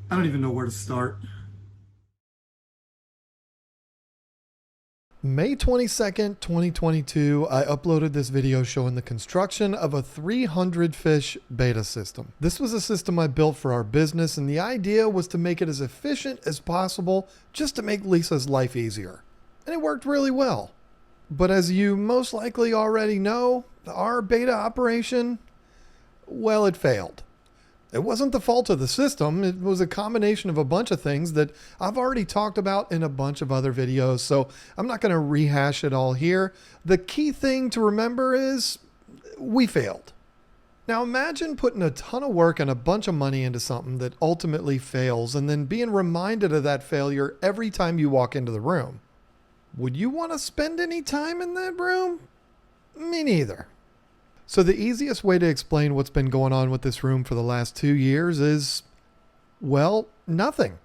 I don't even know where to start. May 22nd, 2022, I uploaded this video showing the construction of a 300 fish beta system. This was a system I built for our business, and the idea was to make it as efficient as possible just to make Lisa's life easier. And it worked really well. But as you most likely already know, our beta operation, well, it failed. It wasn't the fault of the system. It was a combination of a bunch of things that I've already talked about in a bunch of other videos, so I'm not going to rehash it all here. The key thing to remember is we failed. Now imagine putting a ton of work and a bunch of money into something that ultimately fails and then being reminded of that failure every time you walk into the room. Would you want to spend any time in that room? Me neither. So the easiest way to explain what's been going on with this room for the last 2 years is, well, nothing.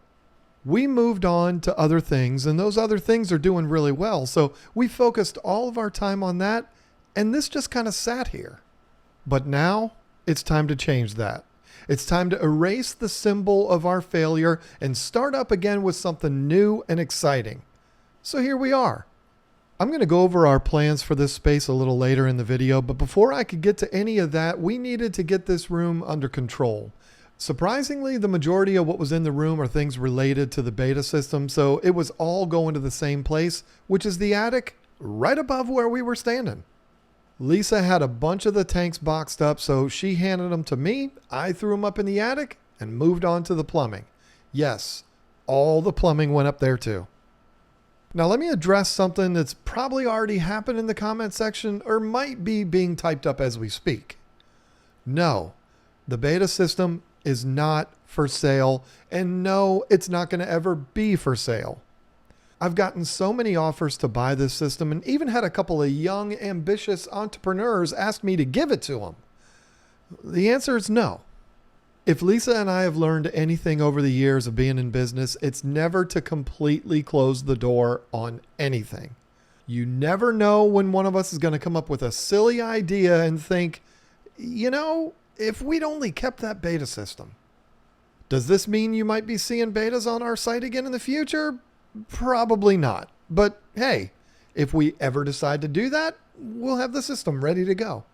We moved on to other things, and those other things are doing really well. So we focused all of our time on that, and this just kind of sat here. But now it's time to change that. It's time to erase the symbol of our failure and start up again with something new and exciting. So here we are. I'm going to go over our plans for this space a little later in the video, but before I could get to any of that, we needed to get this room under control. Surprisingly, the majority of what was in the room are things related to the beta system, so it was all going to the same place, which is the attic right above where we were standing. Lisa had a bunch of the tanks boxed up, so she handed them to me, I threw them up in the attic, and moved on to the plumbing. Yes, all the plumbing went up there too. Now let me address something that's probably already happened in the comment section or might be being typed up as we speak. No, the beta system is not for sale, and no, it's not going to ever be for sale. I've gotten so many offers to buy this system and even had a couple of young, ambitious entrepreneurs ask me to give it to them. The answer is no. If Lisa and I have learned anything over the years of being in business, it's never to completely close the door on anything. You never know when one of us is going to come up with a silly idea and think, you know, if we'd only kept that beta system. Does this mean you might be seeing betas on our site again in the future? Probably not. But hey, if we ever decide to do that, we'll have the system ready to go.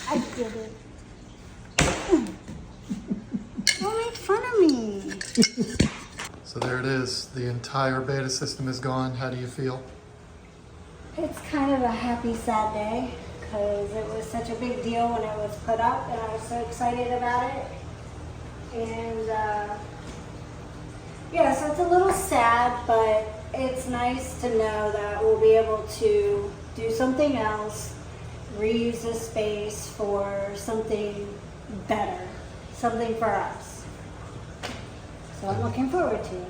I did it. Don't make fun of me. So there it is. The entire beta system is gone. How do you feel? It's kind of a happy, sad day because it was such a big deal when it was put up and I was so excited about it. And yeah, so it's a little sad, but it's nice to know that we'll be able to do something else, reuse this space for something better, something for us. So I'm looking forward to it.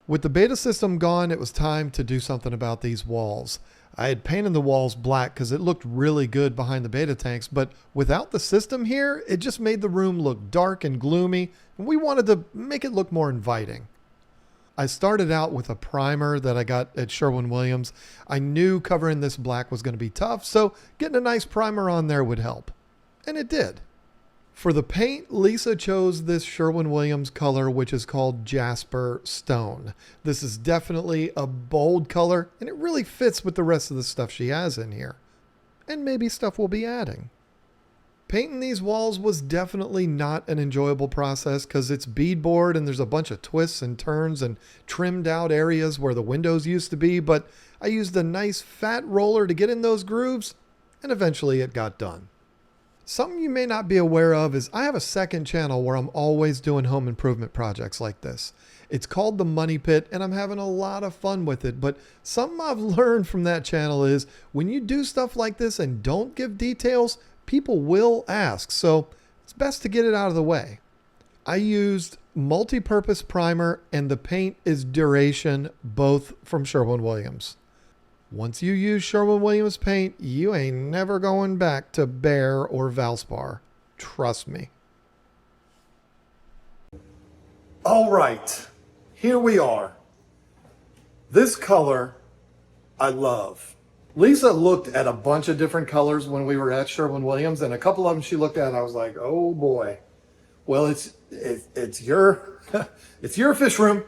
With the beta system gone, it was time to do something about these walls. I had painted the walls black because it looked really good behind the beta tanks, but without the system here, it just made the room look dark and gloomy, and we wanted to make it look more inviting. I started out with a primer that I got at Sherwin-Williams. I knew covering this black was going to be tough, so getting a nice primer on there would help. And it did. For the paint, Lisa chose this Sherwin-Williams color, which is called Jasper Stone. This is definitely a bold color, and it really fits with the rest of the stuff she has in here. And maybe stuff we'll be adding. Painting these walls was definitely not an enjoyable process because it's beadboard and there's a bunch of twists and turns and trimmed out areas where the windows used to be, but I used a nice fat roller to get in those grooves, and eventually it got done. Something you may not be aware of is I have a second channel where I'm always doing home improvement projects like this. It's called The Money Pit, and I'm having a lot of fun with it, but something I've learned from that channel is when you do stuff like this and don't give details, people will ask, so it's best to get it out of the way. I used multi-purpose primer and the paint is Duration, both from Sherwin-Williams. Once you use Sherwin-Williams paint, you ain't never going back to Behr or Valspar. Trust me. All right, here we are. This color I love. Lisa looked at a bunch of different colors when we were at Sherwin-Williams, and a couple of them she looked at and I was like, oh boy. Well, it's your it's your fish room.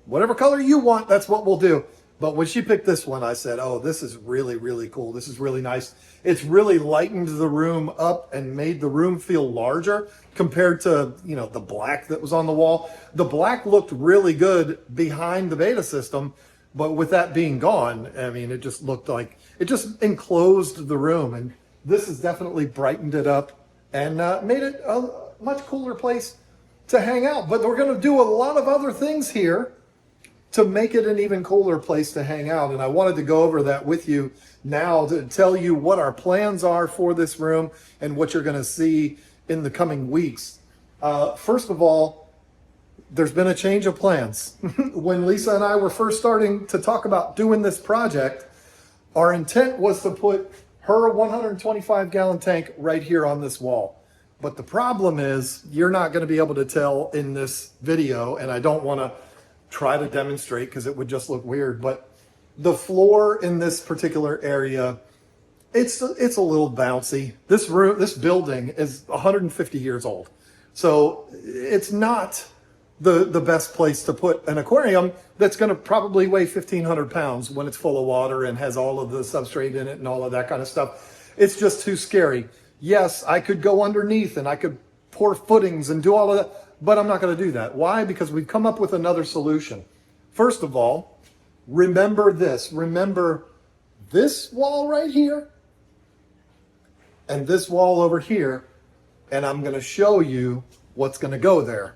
Whatever color you want, that's what we'll do. But when she picked this one, I said, oh, this is really, really cool. This is really nice. It's really lightened the room up and made the room feel larger compared to, the black that was on the wall. The black looked really good behind the beta system, but with that being gone, I mean, it just looked like, it just enclosed the room. And this has definitely brightened it up and made it a much cooler place to hang out. But we're going to do a lot of other things here to make it an even cooler place to hang out. And I wanted to go over that with you now to tell you what our plans are for this room and what you're going to see in the coming weeks. First of all, there's been a change of plans. When Lisa and I were first starting to talk about doing this project, our intent was to put her 125-gallon tank right here on this wall. But the problem is you're not going to be able to tell in this video, and I don't want to try to demonstrate because it would just look weird, but the floor in this particular area, it's a little bouncy. This building is 150 years old. So it's not the best place to put an aquarium that's going to probably weigh 1,500 pounds when it's full of water and has all of the substrate in it and all of that kind of stuff. It's just too scary. Yes, I could go underneath and I could pour footings and do all of that, but I'm not going to do that. Why? Because we've come up with another solution. First of all, remember this. Remember this wall right here and this wall over here, and I'm going to show you what's going to go there.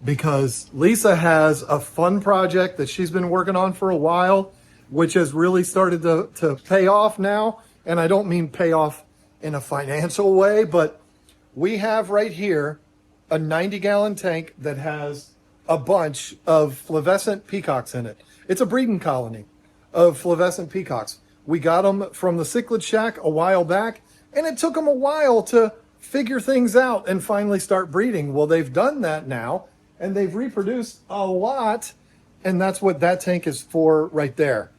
Because Lisa has a fun project that she's been working on for a while, which has really started to pay off now. And I don't mean pay off in a financial way, but we have right here a 90-gallon tank that has a bunch of fluorescent peacocks in it. It's a breeding colony of fluorescent peacocks. We got them from the cichlid shack a while back, and it took them a while to figure things out and finally start breeding. Well, they've done that now, and they've reproduced a lot, and that's what that tank is for right there.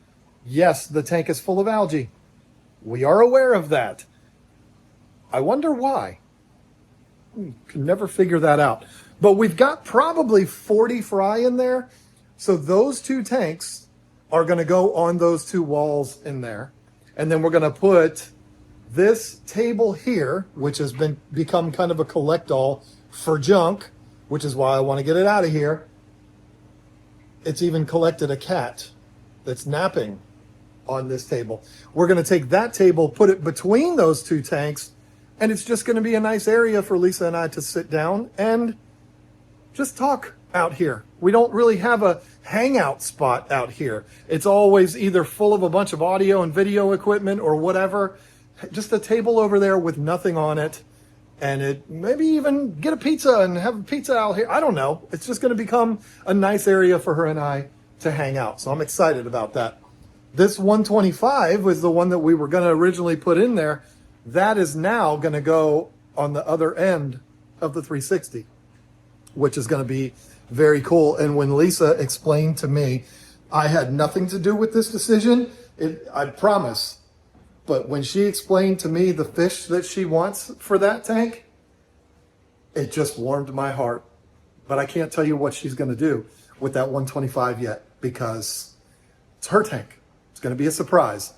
Yes, the tank is full of algae. We are aware of that. I wonder why. Can never figure that out. But we've got probably 40 fry in there. So those two tanks are going to go on those two walls in there. And then we're going to put this table here, which has become kind of a collect-all for junk, which is why I want to get it out of here. It's even collected a cat that's napping on this table. We're going to take that table, put it between those two tanks, and it's just going to be a nice area for Lisa and I to sit down and just talk out here. We don't really have a hangout spot out here. It's always either full of a bunch of audio and video equipment or whatever. Just a table over there with nothing on it. And it maybe even get a pizza and have a pizza out here. I don't know. It's just going to become a nice area for her and I to hang out. So I'm excited about that. This 125 was the one that we were going to originally put in there. That is now going to go on the other end of the 360, which is going to be very cool. And when Lisa explained to me, I had nothing to do with this decision, I promise. But when she explained to me the fish that she wants for that tank, it just warmed my heart. But I can't tell you what she's going to do with that 125 yet, because it's her tank. It's going to be a surprise.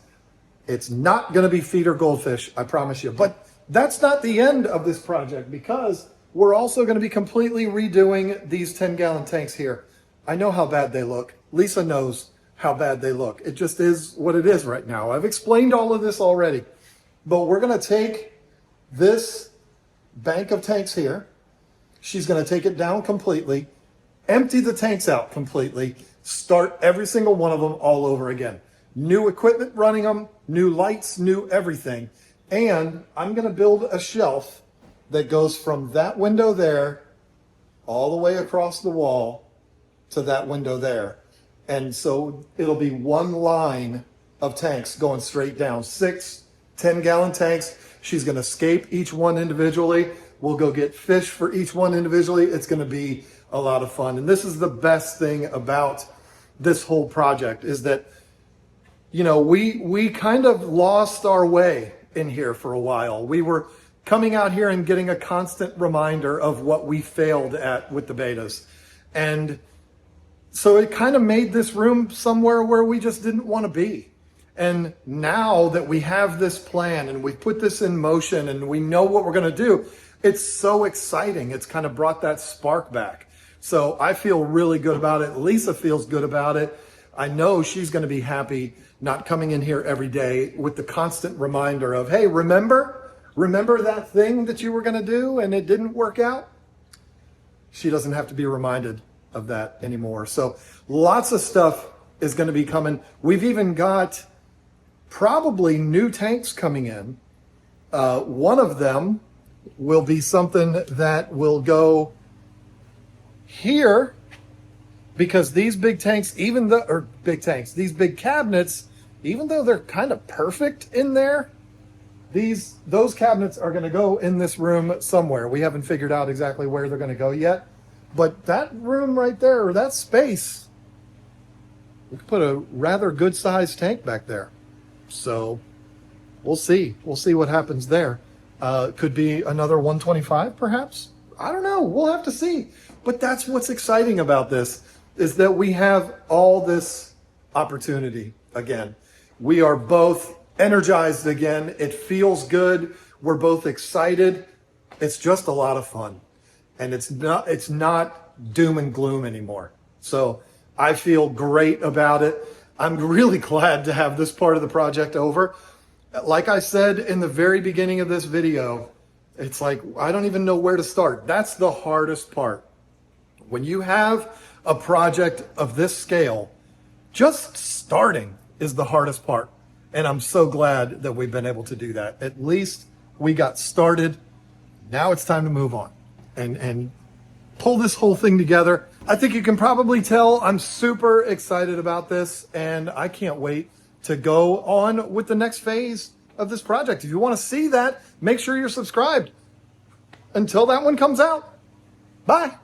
It's not going to be feeder goldfish, I promise you. But that's not the end of this project, because we're also going to be completely redoing these 10-gallon tanks here. I know how bad they look. Lisa knows how bad they look. It just is what it is right now. I've explained all of this already. But we're going to take this bank of tanks here. She's going to take it down completely, empty the tanks out completely, start every single one of them all over again. New equipment running them, new lights, new everything. And I'm going to build a shelf that goes from that window there all the way across the wall to that window there. And so it'll be one line of tanks going straight down. 6 10-gallon tanks. She's going to scape each one individually. We'll go get fish for each one individually. It's going to be a lot of fun. And this is the best thing about this whole project, is that, you know, we kind of lost our way in here for a while. We were coming out here and getting a constant reminder of what we failed at with the betas. And so it kind of made this room somewhere where we just didn't want to be. And now that we have this plan and we put this in motion and we know what we're going to do, it's so exciting. It's kind of brought that spark back. So I feel really good about it. Lisa feels good about it. I know she's going to be happy not coming in here every day with the constant reminder of, hey, remember that thing that you were going to do and it didn't work out? She doesn't have to be reminded of that anymore. So lots of stuff is going to be coming. We've even got probably new tanks coming in. One of them will be something that will go here, because these big tanks, these big cabinets, even though they're kind of perfect in there, those cabinets are going to go in this room somewhere. We haven't figured out exactly where they're going to go yet, but that room right there, or that space, we could put a rather good sized tank back there. So we'll see what happens there. Could be another 125 perhaps. I don't know. We'll have to see. But that's what's exciting about this, is that we have all this opportunity again. We are both energized again. It feels good. We're both excited. It's just a lot of fun. And it's not doom and gloom anymore. So I feel great about it. I'm really glad to have this part of the project over. Like I said in the very beginning of this video, it's like, I don't even know where to start. That's the hardest part. When you have a project of this scale, just starting is the hardest part. And I'm so glad that we've been able to do that. At least we got started. Now it's time to move on and pull this whole thing together. I think you can probably tell I'm super excited about this, and I can't wait to go on with the next phase of this project. If you want to see that, make sure you're subscribed. Until that one comes out, bye.